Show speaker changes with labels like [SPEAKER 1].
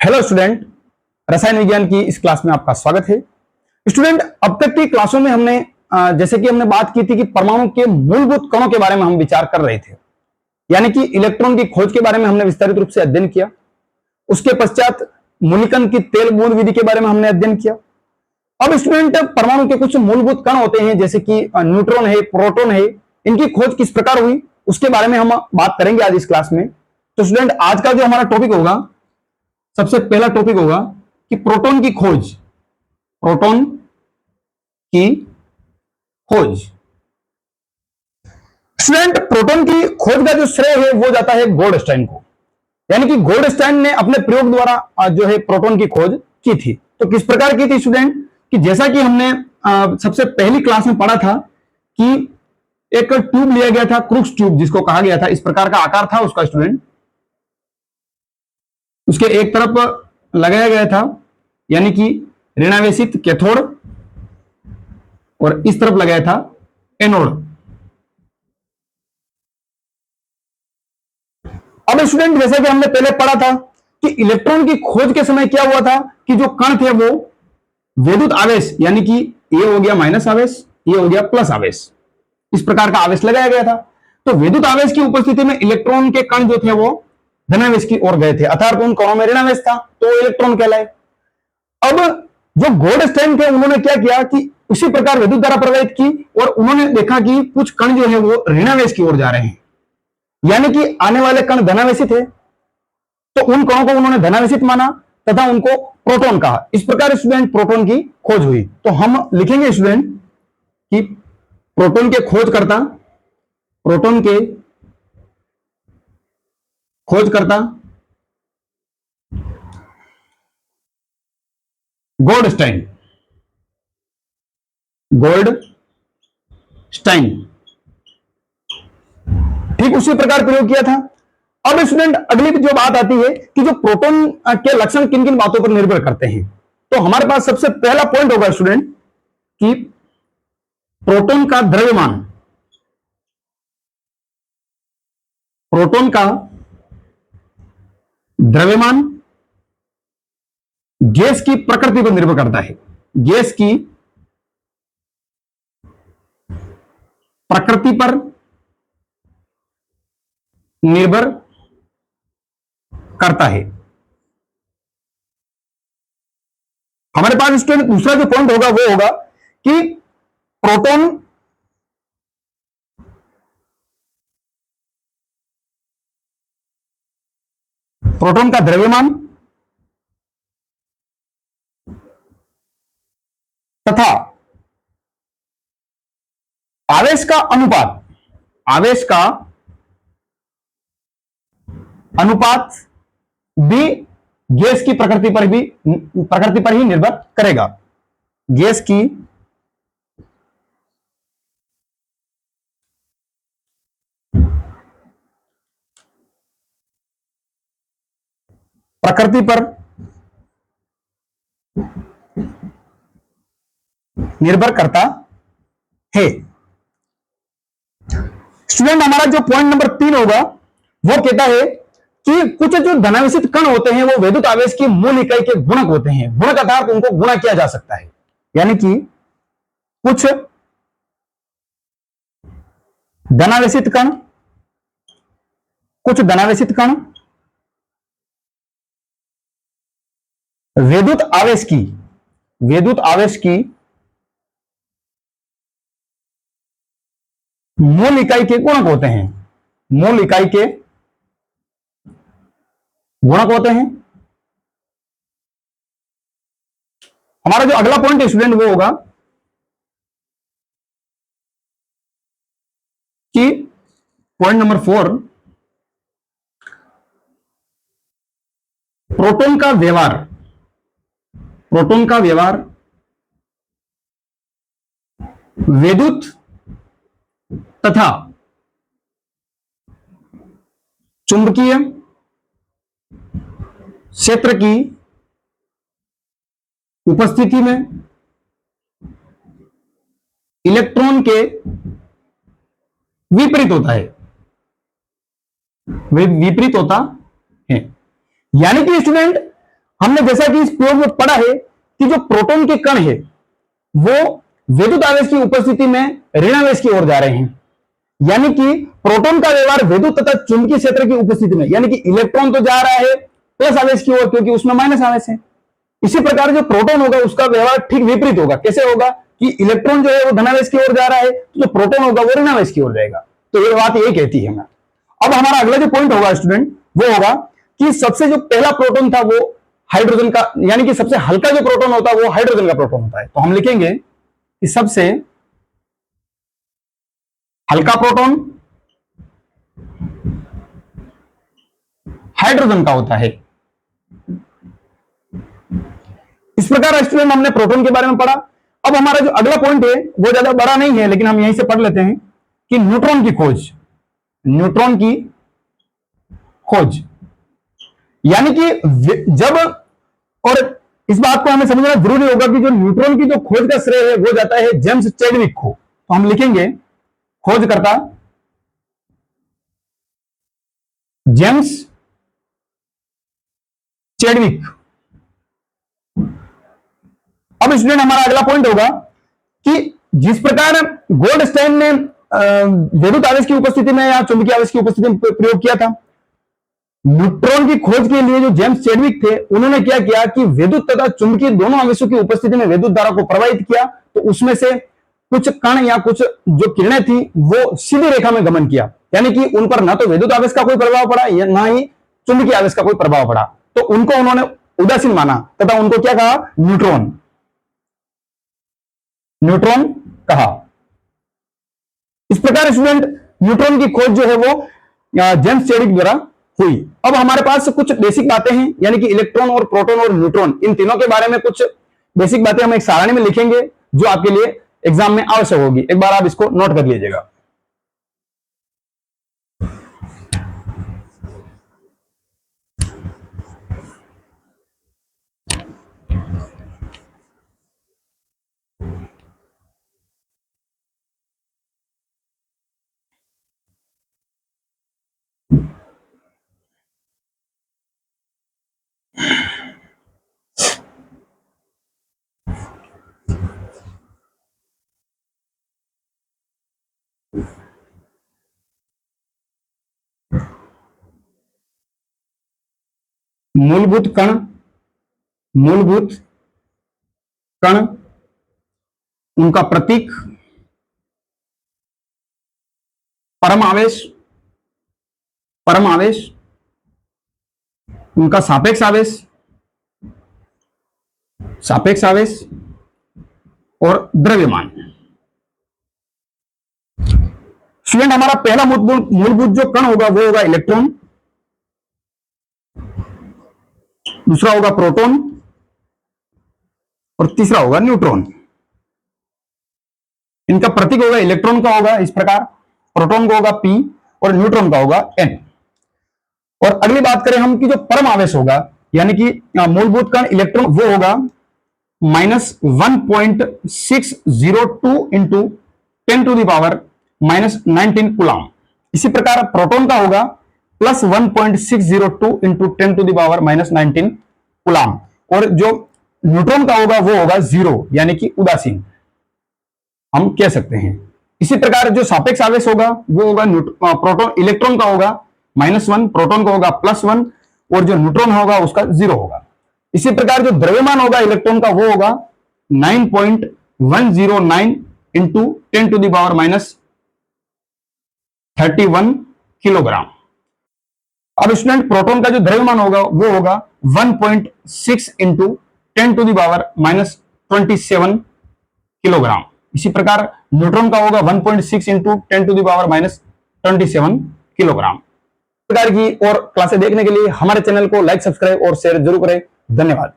[SPEAKER 1] Hello student, रसायन विज्ञान की इस क्लास में आपका स्वागत है। स्टूडेंट, अब तक की क्लासों में हमने जैसे कि हमने बात की थी कि परमाणु के मूलभूत कणों के बारे में हम विचार कर रहे थे, यानी कि इलेक्ट्रॉन की खोज के बारे में हमने विस्तारित रूप से अध्ययन किया। उसके पश्चात मूल्यांकन की तेल बूंद विधि के बारे में हमने अध्ययन किया। अब स्टूडेंट, परमाणु के कुछ मूलभूत कण होते हैं जैसे कि न्यूट्रॉन है, प्रोटॉन है, इनकी खोज किस प्रकार हुई उसके बारे में हम बात करेंगे आज इस क्लास में। तो स्टूडेंट, आज का जो हमारा टॉपिक होगा, सबसे पहला टॉपिक होगा कि प्रोटॉन की खोज। प्रोटॉन की खोज। स्टूडेंट, प्रोटॉन की खोज का जो श्रेय है वो जाता है गोल्डस्टाइन को, यानी कि गोल्डस्टाइन ने अपने प्रयोग द्वारा जो है प्रोटॉन की खोज की थी। तो किस प्रकार की थी स्टूडेंट, कि जैसा कि हमने सबसे पहली क्लास में पढ़ा था कि एक ट्यूब लिया गया था, क्रूक्स ट्यूब जिसको कहा गया था, इस प्रकार का आकार था उसका स्टूडेंट। उसके एक तरफ लगाया गया था यानी कि ऋणावेशित कैथोड और इस तरफ लगाया था एनोड। अब स्टूडेंट, जैसा कि हमने पहले पढ़ा था कि इलेक्ट्रॉन की खोज के समय क्या हुआ था कि जो कण थे वो वैद्युत आवेश, यानी कि ये हो गया माइनस आवेश, ये हो गया प्लस आवेश, इस प्रकार का आवेश लगाया गया था। तो वैद्युत आवेश की उपस्थिति में इलेक्ट्रॉन के कण जो थे वो धनावेश की ओर गए थे, अर्थात उन कणों में ऋणावेश था तो इलेक्ट्रॉन कहलाए। अब जो गोल्डस्टाइन थे उन्होंने क्या किया कि उसी प्रकार विद्युत धारा प्रवाहित की और उन्होंने देखा कि कुछ कण जो है वो ऋणावेश की ओर जा रहे हैं, यानी कि आने वाले कण धनावेशी थे, तो उन कणों को उन्होंने धनावेशित माना तथा उनको प्रोटॉन कहा। इस प्रकार स्टूडेंट प्रोटॉन की खोज हुई। तो हम लिखेंगे स्टूडेंट कि प्रोटॉन के खोजकर्ता, प्रोटॉन के खोजकर्ता गोल्डस्टाइन। गोल्डस्टाइन ठीक उसी प्रकार प्रयोग किया था। अब स्टूडेंट, अगली जो बात आती है कि जो प्रोटॉन के लक्षण किन किन बातों पर निर्भर करते हैं, तो हमारे पास सबसे पहला पॉइंट होगा स्टूडेंट कि प्रोटॉन का द्रव्यमान। प्रोटॉन का द्रव्यमान गैस की प्रकृति पर निर्भर करता है। गैस की प्रकृति पर निर्भर करता है। हमारे पास स्टूडेंट दूसरा जो पॉइंट होगा वो होगा कि प्रोटॉन का द्रव्यमान तथा आवेश का अनुपात, आवेश का अनुपात भी गैस की प्रकृति पर ही निर्भर करेगा। गैस की प्रकृति पर निर्भर करता है। स्टूडेंट, हमारा जो पॉइंट नंबर 3 होगा वो कहता है कि कुछ जो धनावेशित कण होते हैं वो वैद्युत आवेश की मूल इकाई के गुणक होते हैं। गुणक अर्थात उनको गुणा किया जा सकता है, यानी कि कुछ धनावेशित कण, कुछ धनावेशित कण वैद्युत आवेश की मूल इकाई के गुणक होते हैं। मूल इकाई के गुणक होते हैं। हमारा जो अगला पॉइंट है स्टूडेंट वो होगा कि पॉइंट नंबर 4, प्रोटॉन का व्यवहार। प्रोटॉन का व्यवहार वैद्युत तथा चुंबकीय क्षेत्र की उपस्थिति में इलेक्ट्रॉन के विपरीत होता है, विपरीत होता है। यानी कि स्टूडेंट हमने जैसा कि इस प्रयोग में पढ़ा है कि जो प्रोटॉन के कण है वो विद्युत आवेश की उपस्थिति में ऋणावेश की ओर जा रहे हैं, यानी कि प्रोटॉन का व्यवहार विद्युत तथा चुंबकीय क्षेत्र की उपस्थिति में, यानी कि इलेक्ट्रॉन तो जा रहा है प्लस आवेश की ओर क्योंकि उसमें माइनस आवेश है। इसी प्रकार जो प्रोटॉन होगा उसका व्यवहार ठीक विपरीत होगा। कैसे होगा कि इलेक्ट्रॉन जो है वो धनावेश की ओर जा रहा है, तो जो प्रोटॉन होगा वो ऋणावेश की ओर जाएगा। तो ये बात यही कहती है हमें। अब हमारा अगला जो पॉइंट होगा स्टूडेंट वो होगा कि सबसे जो पहला प्रोटॉन था वो हाइड्रोजन का, यानी कि सबसे हल्का जो प्रोटॉन होता है वो हाइड्रोजन का प्रोटॉन होता है। तो हम लिखेंगे कि सबसे हल्का प्रोटॉन हाइड्रोजन का होता है। इस प्रकार स्टूडेंट हमने प्रोटॉन के बारे में पढ़ा। अब हमारा जो अगला पॉइंट है वो ज्यादा बड़ा नहीं है, लेकिन हम यहीं से पढ़ लेते हैं कि न्यूट्रॉन की खोज, न्यूट्रॉन की खोज, यानी कि जब, और इस बात को हमें समझना जरूरी होगा कि जो न्यूट्रॉन की जो खोज का श्रेय है वो जाता है जेम्स चैडविक को। तो हम लिखेंगे खोजकर्ता जेम्स चैडविक। अब स्टूडेंट हमारा अगला पॉइंट होगा कि जिस प्रकार गोल्डस्टाइन ने विद्युत आवेश की उपस्थिति में या चुंबकीय आवेश की उपस्थिति में प्रयोग किया था, न्यूट्रॉन की खोज के लिए जो जेम्स चैडविक थे उन्होंने क्या किया कि विद्युत तथा चुंबकीय दोनों आवेशों की उपस्थिति में विद्युत धारा को प्रवाहित किया। तो उसमें से कुछ कण या कुछ जो किरणें थी वो सीधी रेखा में गमन किया, यानी कि उन पर ना तो विद्युत आवेश का कोई प्रभाव पड़ा या ना ही चुंबकीय आवेश का कोई प्रभाव पड़ा। तो उनको उन्होंने उदासीन माना तथा उनको क्या कहा, न्यूट्रॉन, न्यूट्रॉन कहा। इस प्रकार स्टूडेंट न्यूट्रॉन की खोज जो है वो जेम्स चैडविक द्वारा हुई। अब हमारे पास कुछ बेसिक बातें हैं, यानी कि इलेक्ट्रॉन और प्रोटॉन और न्यूट्रॉन, इन तीनों के बारे में कुछ बेसिक बातें हम एक सारणी में लिखेंगे जो आपके लिए एग्जाम में आवश्यक होगी। एक बार आप इसको नोट कर लीजिएगा। मूलभूत कण, मूलभूत कण, उनका प्रतीक परम आवेश, परम आवेश, उनका सापेक्ष आवेश, सापेक्ष आवेश और द्रव्यमान। स्टूडेंट हमारा पहला मूलभूत जो कण होगा वो होगा इलेक्ट्रॉन, दूसरा होगा प्रोटॉन और तीसरा होगा न्यूट्रॉन। इनका प्रतीक होगा, इलेक्ट्रॉन का होगा इस प्रकार, प्रोटॉन का होगा P और न्यूट्रॉन का होगा N। और अगली बात करें हम कि जो परम आवेश होगा, यानी कि मूलभूत कण इलेक्ट्रॉन, वो होगा -1.602 इंटू 10⁻⁻19 कूलम। इसी प्रकार प्रोटॉन का होगा +1.602 इंटू 10⁻⁻19 कूलम। और जो न्यूट्रॉन का होगा वो होगा 0, यानी कि उदासीन हम कह सकते हैं। इसी प्रकार जो सापेक्ष आवेश होगा वो होगा प्रोटॉन, इलेक्ट्रॉन का होगा -1, प्रोटॉन का होगा +1 और जो न्यूट्रॉन होगा उसका 0 होगा। इसी प्रकार जो द्रव्यमान होगा इलेक्ट्रॉन का वो होगा 9.109 इंटू 10⁻31 किलोग्राम। अब स्टूडेंट प्रोटॉन का जो द्रव्यमान होगा वो होगा 1.6 इंटू 10⁻27 किलोग्राम। इसी प्रकार न्यूट्रॉन का होगा 1.6 इंटू 10⁻27 किलोग्राम। प्रकार की और क्लासें देखने के लिए हमारे चैनल को लाइक, सब्सक्राइब और शेयर जरूर करें। धन्यवाद।